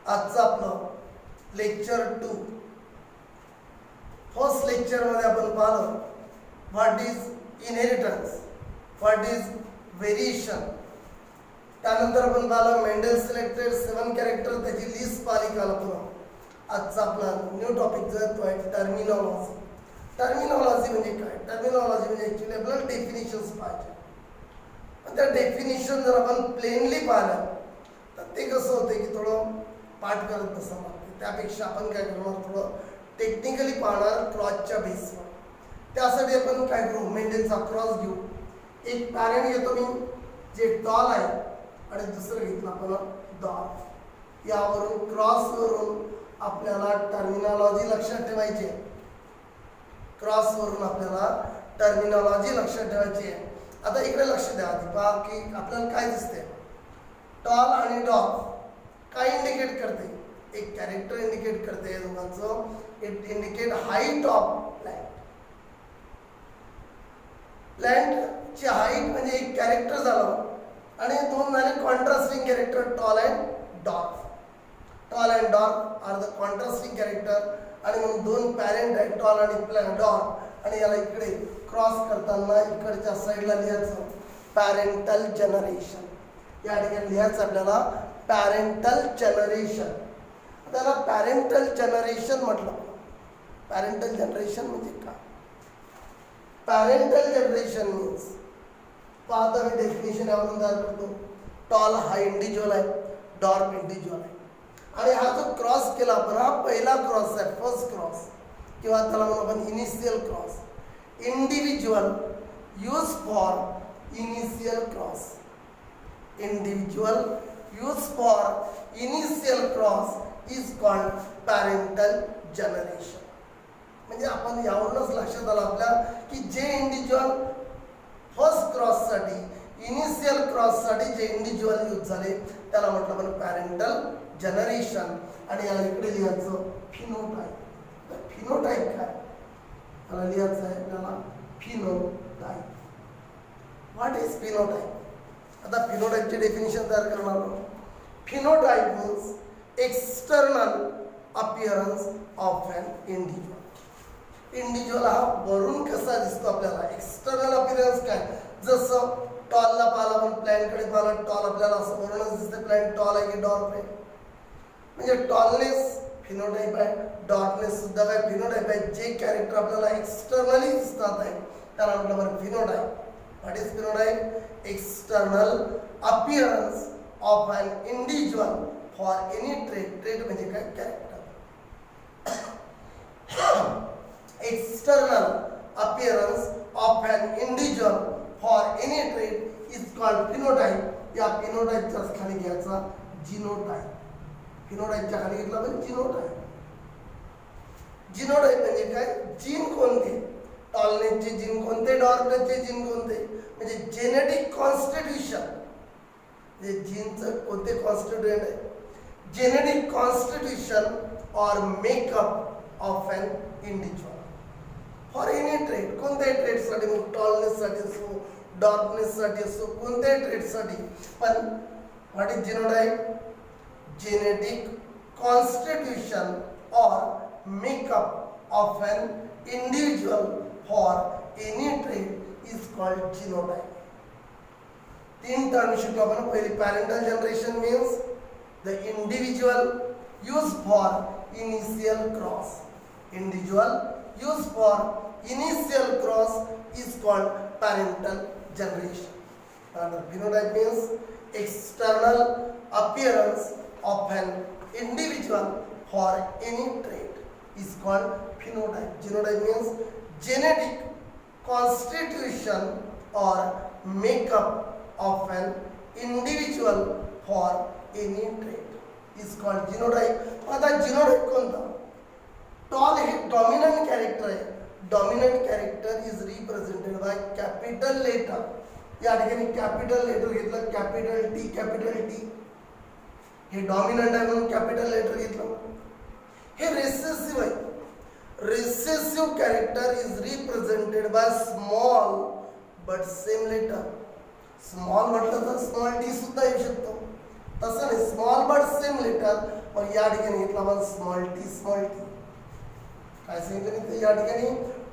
आजचं आपलं lecture 2. First लेक्चरमध्ये आपण पाहिलं what is inheritance, what is variation. त्यानंतर आपण पाहिलं मेंडल सिलेक्टेड 7 कॅरेक्टर, त्याची लिस्ट पाहिली काल आपण. आजचा आपला न्यू टॉपिक जो आहे तो आहे टर्मिनॉलॉजी. टर्मिनॉलॉजी म्हणजे काय? टर्मिनॉलॉजी म्हणजे ॲक्च्युली आपल्याला डेफिनेशन्स पाहिजे. पण त्या डेफिनेशन जर आपण प्लेनली पाहिलं तर ते कसं होते की थोडं पाठ करत बसावं लागते. त्यापेक्षा आपण काय करणार, थोडं टेक्निकली पाहणार क्रॉसच्या बेसवर. त्यासाठी आपण काय करू, मेंडेलचा क्रॉस घेऊ. एक पॅरेंट घेतो मी जे टॉल आहे आणि दुसरं घेतलं आपण डॉर्फ. यावरून क्रॉसवरून आपल्याला टर्मिनॉलॉजी लक्षात ठेवायची आहे. क्रॉसवरून आपल्याला टर्मिनॉलॉजी लक्षात ठेवायची आहे. आता इकडे लक्ष द्या आधी पहा की आपल्याला काय दिसते. टॉल आणि डॉर्फ काय इंडिकेट करते? एक कॅरेक्टर इंडिकेट करते या दोघांचं. It indicate height of plant. प्लॅन्टची हाईट म्हणजे एक कॅरेक्टर झालं आणि दोन झाले contrasting character, tall and dwarf. Tall and dwarf are the contrasting character. आणि म्हणून दोन पॅरेंट आहेत टॉल आणि डॉर्फ. आणि याला इकडे क्रॉस करताना इकडच्या साईडला लिहायचं पॅरेंटल जनरेशन. या ठिकाणी लिहायचं आपल्याला पॅरेंटल जनरेशन. त्याला पॅरेंटल जनरेशन म्हटलं. पॅरेंटल जनरेशन म्हणजे काय? पॅरेंटल जनरेशन मीन्स पाहता मी डेफिनेशन यावरून तयार करतो. टॉल हा इंडिव्हिज्युअल आहे, डॉर्फ इंडिव्हिज्युअल आहे. आणि हा जो क्रॉस केला आपण हा पहिला क्रॉस आहे, फर्स्ट क्रॉस, किंवा त्याला म्हणून आपण initial cross. Individual use for initial cross. Individual use for initial cross is called parental generation. म्हणजे आपण यावरूनच लक्षात आलं आपल्या की जे इंडिव्हिज्युअल फर्स्ट क्रॉससाठी, इनिशियल क्रॉससाठी जे इंडिव्हिज्युअल यूज झाले त्याला म्हटलं आपण पॅरेंटल जनरेशन. आणि याला इकडे लिहायचं फिनोटाईप. तर फिनोटाईप काय? त्याला लिहायचं आहे आपल्याला फिनोटाईप. What is phenotype? आता फिनोटाईपची डेफिनेशन तयार करणार आहोत. Phenotype means external appearance of an individual. Individual हा वरून कसा दिसतो आपल्याला. एक्सटर्नल अपीअरन्स काय? जसं टॉलला पाहिला आपण, प्लॅनकडे पाहिला, टॉल आपल्याला असं वरूनच दिसते. प्लॅन टॉल आहे की डॉर्फ आहे. म्हणजे टॉलनेस फिनोटाईप आहे, डॉर्फनेस सुद्धा काय फिनोटाईप आहे. जे कॅरेक्टर आपल्याला एक्सटर्नली दिसतात आहे त्याला म्हटलं बरं phenotype. What is phenotype? External appearance of an individual for any trait. Trait म्हणजे काय? Character. External appearance of an individual for any trait is called phenotype. या फिनोटाईपच्या खाली घ्यायचा जिनोटाईप. फिनोटाईपच्या खाली घेतला पण जिनोटाईप. जिनोटाईप म्हणजे काय? जीन कोणते? टॉलनेसचे जीन कोणते, डॉर्फनेसचे जीन कोणते? म्हणजे जेनेटिक कॉन्स्टिट्यूशन. म्हणजे जीनचं कोणते कॉन्स्टिट्यूएंट आहे? Genetic constitution or makeup of an individual for any trait. कोणत्याही ट्रेटसाठी, मग टॉलनेससाठी असो, डॉर्फनेससाठी असो, कोणत्याही ट्रेटसाठी. पण what is genotype? Genetic constitution or makeup of an individual for any trait is called genotype. 3 term शिकलो आपण. पहिली parental generation means the individual use for initial cross. Individual use for initial cross is called parental generation. Phenotype means external appearance of an individual for any trait is called phenotype. Genotype means genetic constitution or makeup of an individual for any trait is called genotype. आता genotype कोणता? Tall हे dominant character आहे. Dominant character is represented by capital letter. या ठिकाणी capital letter घेतलं, capital T, capital T. हे dominant आहे म्हणून कॅपिटल लेटर घेतलं. हे रिसेसिव्ह आहे. Recessive character is represented by small but same letter. Small म्हटलं तर स्मॉल टी सुद्धा येऊ शकतो. तसं नाही, स्मॉल बट सेम लेटर. मग या ठिकाणी घेतला आपण स्मॉल टी. काय सांगितलं मी या ठिकाणी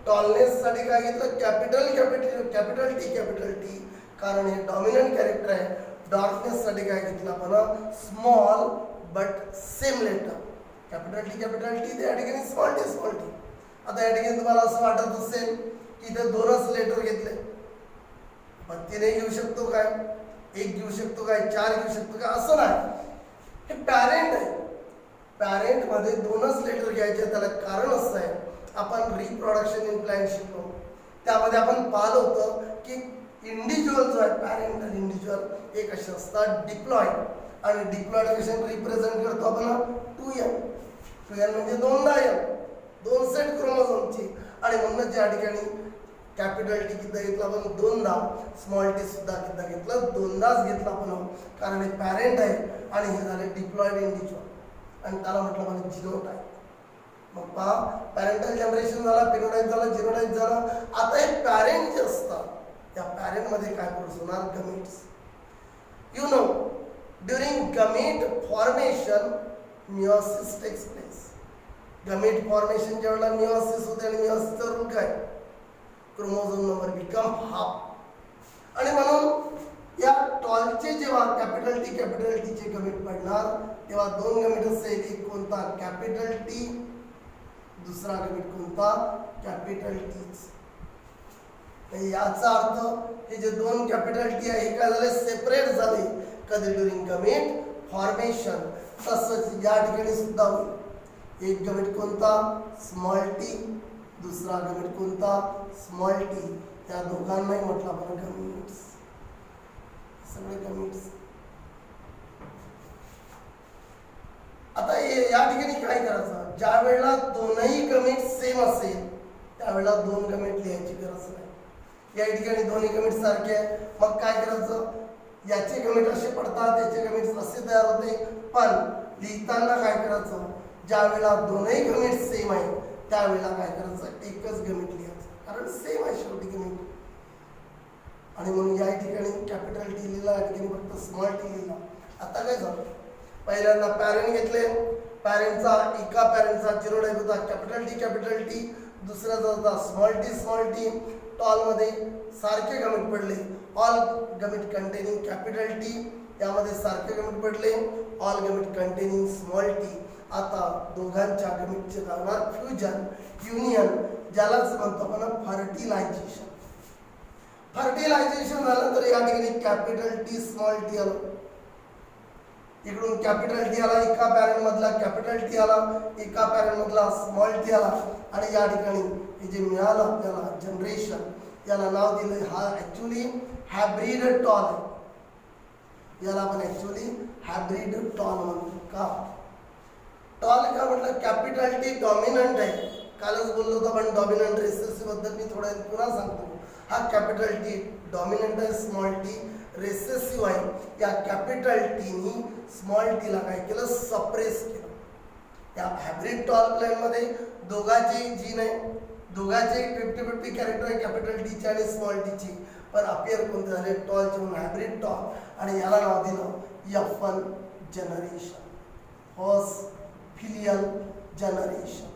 टॉलनेस साठी काय घेतलं, कॅपिटल टी, कारण हे डॉमिनंट कॅरेक्टर आहे. डार्कनेस साठी काय घेतलं आपण, small but same letter. Capital T त्या ठिकाणी स्मॉल टी. आता या ठिकाणी तुम्हाला असं वाटत असेल की इथे दोनच लेटर घेतले, पण तीन घेऊ शकतो काय, एक घेऊ शकतो काय, चार घेऊ शकतो काय, असं नाही. हे पॅरेंट आहे, पॅरेंट मध्ये दोनच लेटर घ्यायचे. त्याला कारण असं आहे, आपण रिप्रोडक्शन इन प्लांट शिकलो, त्यामध्ये आपण पाहिलं होतं की इंडिव्हिज्युअल जो आहे पॅरेंटल इंडिव्हिज्युअल एक असे असतात डिप्लॉइड, आणि डिप्लॉइड कसे रिप्रेझेंट करतो आपण 2n. 2n म्हणजे दोनदा n, दोन सेट क्रोमोझोमची. आणि म्हणून या ठिकाणी कॅपिटल टी किती घेतला आपण, दोनदा. स्मॉल टी सुद्धा किती घेतलं, दोनदाच घेतला आपण, कारण हे पॅरेंट आहे आणि हे झाले डिप्लॉइड इंडिव्हिज्युअल, आणि त्याला म्हटलं आपण जिनोटाइप. मग पहा, पॅरेंटल जनरेशन झाला, फिनोटाइप झाला, जिनोटाइप झाला. आता हे पॅरेंट जे असतात त्या पॅरेंट मध्ये काय प्रोड्यूस होणार, gametes. You know, during gamete formation meiosis takes place. Gamete formation ज्या वेळेला मियोसिस होते, आणि मियोसिसचा रूल काय, क्रोमोझोम नंबर बिकम हाफ. आणि म्हणून या टॉलचे जेव्हा कॅपिटल टीचे गमीट पडणार, तेव्हा दोन गमीट असेल, एक कोणता, कॅपिटल टी, दुसरा गमीट कोणता, कॅपिटल टीच. याचा अर्थ हे जे दोन कॅपिटल टी आहे हे काय झाले, सेपरेट झाले. कधी, ड्युरिंग गमीट फॉर्मेशन. तसंच या ठिकाणी सुद्धा होईल. एक गमीट कोणता, स्मॉल टी, दुसरा गमीट कोणता, स्मॉल टी. त्या दोघांनाही म्हटलं आपण गमीट्स, सगळे गमीट्स. आता या ठिकाणी काय करायचं, ज्या वेळेला दोनही गमीट सेम असेल त्यावेळेला दोन गमीट लिहायची गरज नाही. या ठिकाणी दोन्ही गमीट सारखे आहे, मग काय करायचं, याचे गमीट असे पडतात, त्याचे गमीट असे तयार होते. पण लिहिताना काय करायचं, ज्या वेळेला दोनही गमीट सेम आहे त्यावेळेला काय करायचं, एकच गमीट लिहायचं, कारण सेम आहे शेवटी गमीट. आणि म्हणून या ठिकाणी कॅपिटल टी लिहिला, या ठिकाणी फक्त स्मॉल टी लिहिला. आता काय झालं, पहिल्यांदा पॅरेंट घेतले, पॅरेंटचा एका पॅरेंटचा जिनोटाइप होता कॅपिटल टी, दुसऱ्याचा होता स्मॉल टी. टॉल मध्ये सारखे गमीट पडले, all gamete containing capital T. यामध्ये सारखे गमीट पडले, all gamete containing small T. आता दोघांच्या गमीटचे लागणार फ्युजन, युनियन, ज्यालाच म्हणतो आपण फर्टिलायझेशन. फर्टिलायझेशन झालं तर या ठिकाणी कॅपिटल टी स्मॉल टी आलं, इकडून कॅपिटल टी आला, एका पॅरेंट मधला कॅपिटल टी आला, एका पॅरेंट मधला स्मॉल टी आला. आणि या ठिकाणी हे जे मिळालं आपल्याला जनरेशन, याला नाव दिलं, हा ऍक्च्युली हायब्रिड टॉल आहे. याला आपण ऍक्च्युली हायब्रिड टॉल म्हणतो. का टॉल का म्हटलं, कॅपिटल टी डॉमिनंट आहे. कालच बोललो होतो आपण डॉमिनंट रिसेसिव्ह बद्दल, मी थोडं पुन्हा सांगतो. हा कॅपिटल टी डॉमिनंट आहे, स्मॉल टी रेसेसिव्ह आहे. या कॅपिटल टीनी स्मॉल टीला काय केलं, सप्रेस केलं. या हायब्रिड टॉल प्लेन मध्ये दोघांचे जीन आहे, दोघांचे 50-50 कॅरेक्टर आहे, कॅपिटल टीचे आणि स्मॉल टीचे. पण अपियर कोणते झाले, टॉलचे म्हणून हायब्रिड टॉल. आणि याला नाव दिलं F1 generation, first filial generation.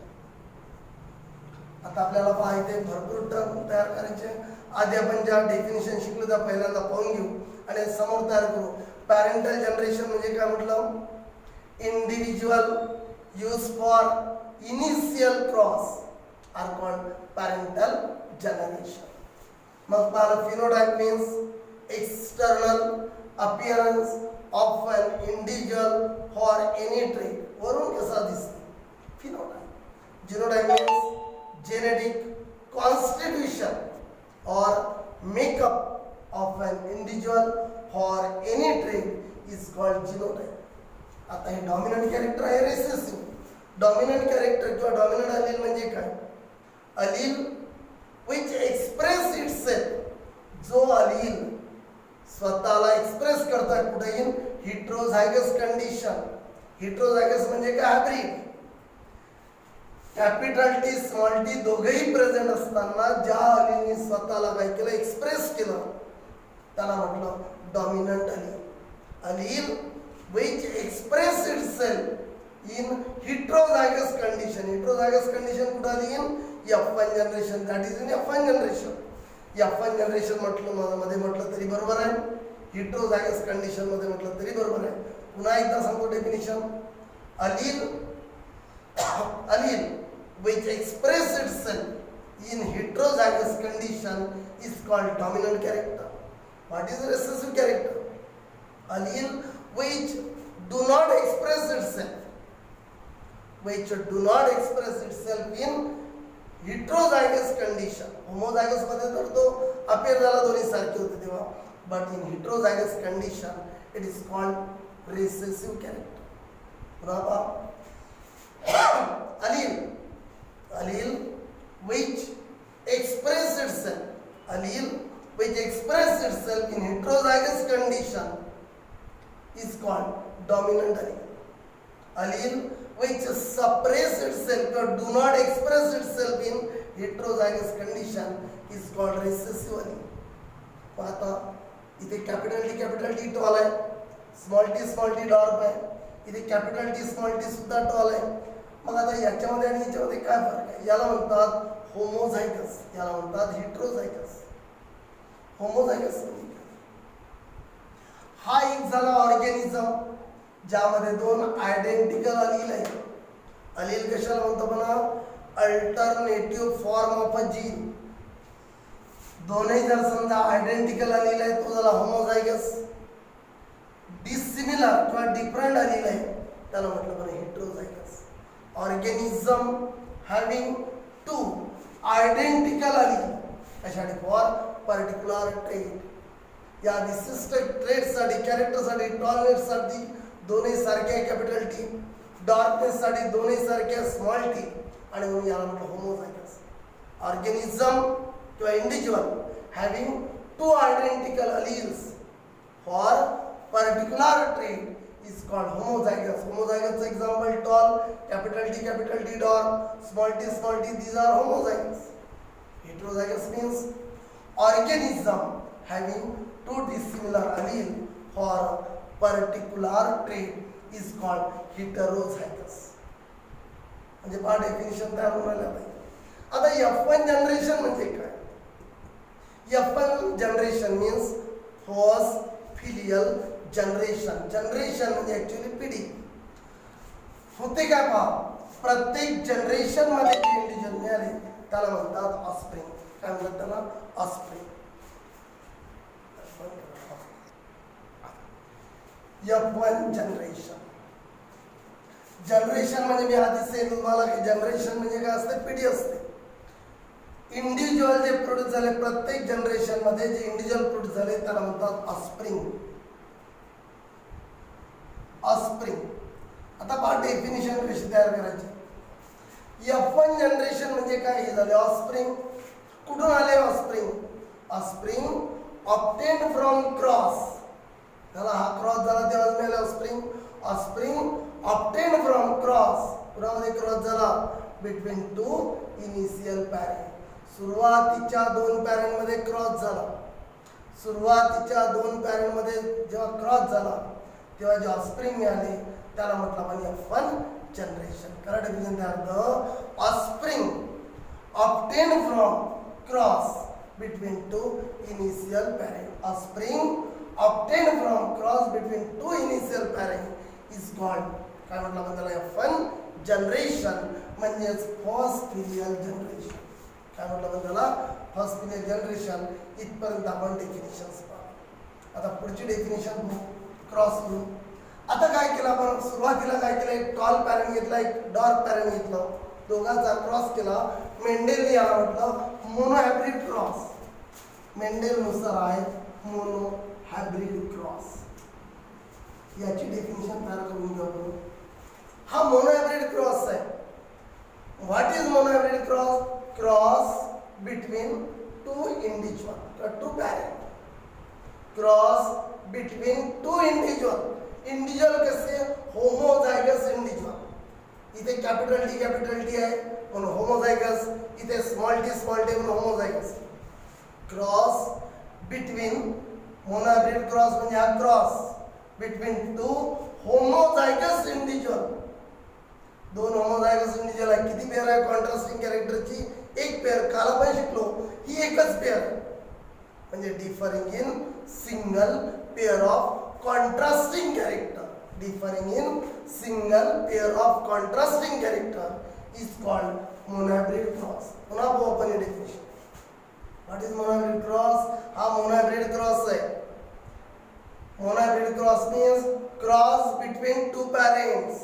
आता आपल्याला पाहायचे भरपूर टर्म तयार करायचे. आधी आपण ज्या डेफिनेशन शिकलो त्या पहिल्यांदा पाहून घेऊ आणि समोर तयार करू. पॅरेंटल जनरेशन म्हणजे काय म्हटलं, individual use for initial cross are called parental generation. मग पाहिलं, phenotype means external appearance of an individual for any trait. वरून कसा दिसतो phenotype. Genotype means genetic constitution or makeup of an individual for any trait is called genotype. आता हे dominant character आहे, recessive. Dominant character किंवा dominant अलील म्हणजे काय, अलील which express itself, जो अलील स्वतःला एक्सप्रेस करतात कुठे, इन हिट्रोझायगस कंडिशन. हिट्रोझायगस म्हणजे काय, hybrid. Capital T small T दोघेही प्रेझेंट असताना ज्या अलीने स्वतःला काय केलं, एक्सप्रेस केलं, त्याला म्हटलं dominant Aleel. Aleel which express itself in heterozygous condition. Heterozygous condition कुठं आली? in F1 generation. That is in F1 generation. F1 generation मध्ये म्हटलं तरी बरोबर आहे. heterozygous condition मध्ये म्हटलं तरी बरोबर आहे. पुन्हा एकदा सांगतो definition. allele which express itself in heterozygous condition is called dominant character. What is recessive character? Allele which do not express itself in heterozygous condition. homozygous मध्ये तर तो अपेअर झाला दोन्ही सारखे होते तेव्हा, but in heterozygous condition it is called recessive character. पुन्हा allele which express itself in heterozygous condition is called dominant allele. Allele which suppress itself or do not express itself in heterozygous condition is called recessive allele. आता इथे capital T tall आहे, small T dwarf आहे, इथे capital T small T सुद्धा tall आहे. मग आता याच्यामध्ये आणि याच्यामध्ये काय फरक आहे? याला म्हणतात होमोझायगस, याला म्हणतात हेटेरोझायगस. होमोझायगस हा एक झाला ऑर्गॅनिझम ज्यामध्ये दोन आयडेंटिकल अलील आहेत. अलील कशाला म्हणतो म्हणा? Alternative form of a gene. दोनही जर समजा आयडेंटिकल अलील आहे तो झाला होमोझायगस. डिसिमिलर किंवा डिफरंट अलील आहे त्याला म्हटलं पण heterozygous. Organism having two identical allele कशासाठी? For particular trait. या विशिष्ट ट्रेटसाठी, कॅरेक्टरसाठी, टॉलरेटसाठी दोन्ही सारखे कॅपिटल टी, डार्कनेससाठी दोन्ही सारखे स्मॉल टी, आणि म्हणून याला म्हटलं होमोझायगस. ऑर्गॅनिझम किंवा individual having two identical alleles for particular trait is called homozygous. Homozygous example tall, capital T dot, small t, these are homozygous. Heterozygous means organism having two dissimilar allele for particular trait is called heterozygous. म्हणजे पहा definition तयार होऊन आलं पाहिजे. आता F1 generation म्हणजे काय? F1 generation means first filial generation. Generation म्हणजे ऍक्च्युअली पिढी होते. काय पहा, प्रत्येक जनरेशन मध्ये जे इंडिव्हिज्युअल मिळाले त्याला म्हणतात ऑफस्प्रिंग. काय म्हणतात त्याला? ऑफस्प्रिंग. F1 generation. जनरेशन म्हणजे मी आधी सांगितलं तुम्हाला की जनरेशन म्हणजे काय असते? पिढी असते. इंडिव्हिज्युअल जे प्रोड्यूस झाले प्रत्येक जनरेशन मध्ये जे इंडिव्हिज्युअल प्रोड्यूस झाले त्याला म्हणतात ऑफस्प्रिंग. ऑफस्प्रिंग. आता पहा डेफिनेशन कशी तयार करायची. F1 जनरेशन म्हणजे काय? हे झाले ऑफस्प्रिंग. कुठून आले offspring? Offspring obtained from cross. त्याला हा क्रॉस झाला तेव्हा मिळाले offspring. Offspring obtained from cross. पुरामध्ये क्रॉस झाला बिटवीन टू इनिशियल पॅरेंट. सुरुवातीच्या दोन पॅरेंट मध्ये क्रॉस झाला. सुरुवातीच्या दोन पॅरेंट मध्ये जेव्हा क्रॉस झाला तेव्हा जे ऑफस्प्रिंग मिळाले त्याला म्हटलं आपण F1 जनरेशन. करा डेफिनेशन तयार. Offspring obtained from cross between to initial parent. Offspring obtained from cross between to initial parent is called काय म्हटलं आपण त्याला? F1 जनरेशन म्हणजेच फर्स्ट फिलियल जनरेशन. काय म्हटलं आपण त्याला? First filial generation. इथपर्यंत आपण डेफिनेशन्स पाहू. आता पुढची डेफिनेशन क्रॉस करू. आता काय केलं आपण? सुरुवातीला काय केलं? एक टॉल पॅरेंट घेतला, एक डार्क पॅरेंट घेतलं, दोघांचा क्रॉस केला. मेंडेलने याला म्हटलं मोनो हायब्रिड क्रॉस. मेंडेल नुसार आहे मोनो हायब्रिड क्रॉस. याची डेफिनेशन तयार करून घेऊ. हा मोनो हायब्रिड क्रॉस आहे. What is mono hybrid cross? Cross between two individual, two parent. Cross between two individual. Individual कसे? Homozygous individual. इथे कॅपिटल टी आहे म्हणून होमोझायगस. इथे स्मॉल टी म्हणून homozygous. Cross between mono hybrid cross म्हणजे हा cross between two homozygous individual, दोन homozygous individual आहे. किती पेअर आहे कॉन्ट्रास्टिंग कॅरेक्टरची? एक पेअर. काल आपण शिकलो ही एकच पेअर म्हणजे differing in single pair of contrasting character. Differing in single pair of contrasting character is called monohybrid cross. पुन्हा बघू आपण definition. What is monohybrid cross? हा मोनोहायब्रिड क्रॉस आहे. Monohybrid cross means cross between two parents.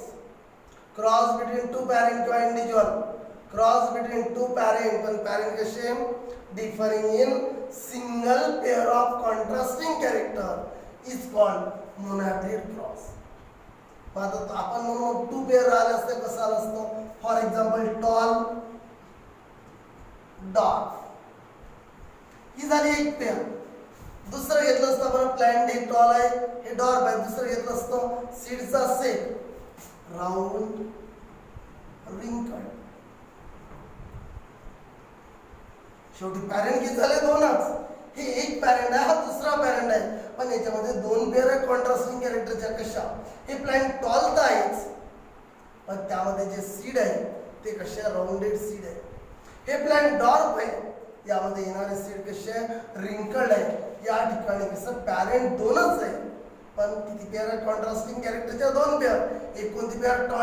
Cross between two parent किंवा individual. Cross between two parent, पण parent कसे? Differing in single pair of contrasting character is called monohybrid cross. आता आपण म्हणून to pair आले असते कसं आलं असतं? फॉर एक्झाम्पल टॉल डार्क ही झाली एक पेअर. दुसरं घेतलं असतं आपण प्लॅन्ट, हे टॉल आहे हे डॉर्क आहे. दुसरं घेतलं असतं सीडचा सेट राऊंड रिंकल्ड. शेवटी पॅरेंट किती झाले? दोनच. हे एक पॅरेंट आहे, हा दुसरा पॅरेंट आहे, पण याच्यामध्ये दोन पेअर आहे कॉन्ट्रास्टिंग कॅरेक्टरच्या. कशा? हे प्लॅन्ट टॉल तर आहेच, पण त्यामध्ये जे सीड आहे ते कशा? राऊंडेड सीड आहे. हे प्लॅन्ट डॉर्क आहे, यामध्ये येणारे सीड कसे? रिंकल्ड आहे. या ठिकाणी कसं पॅरेंट दोनच आहे, पण किती पेअर आहे कॉन्ट्रास्टिंग कॅरेक्टरच्या? दोन पेअर. एक कोणती पेअर? टॉल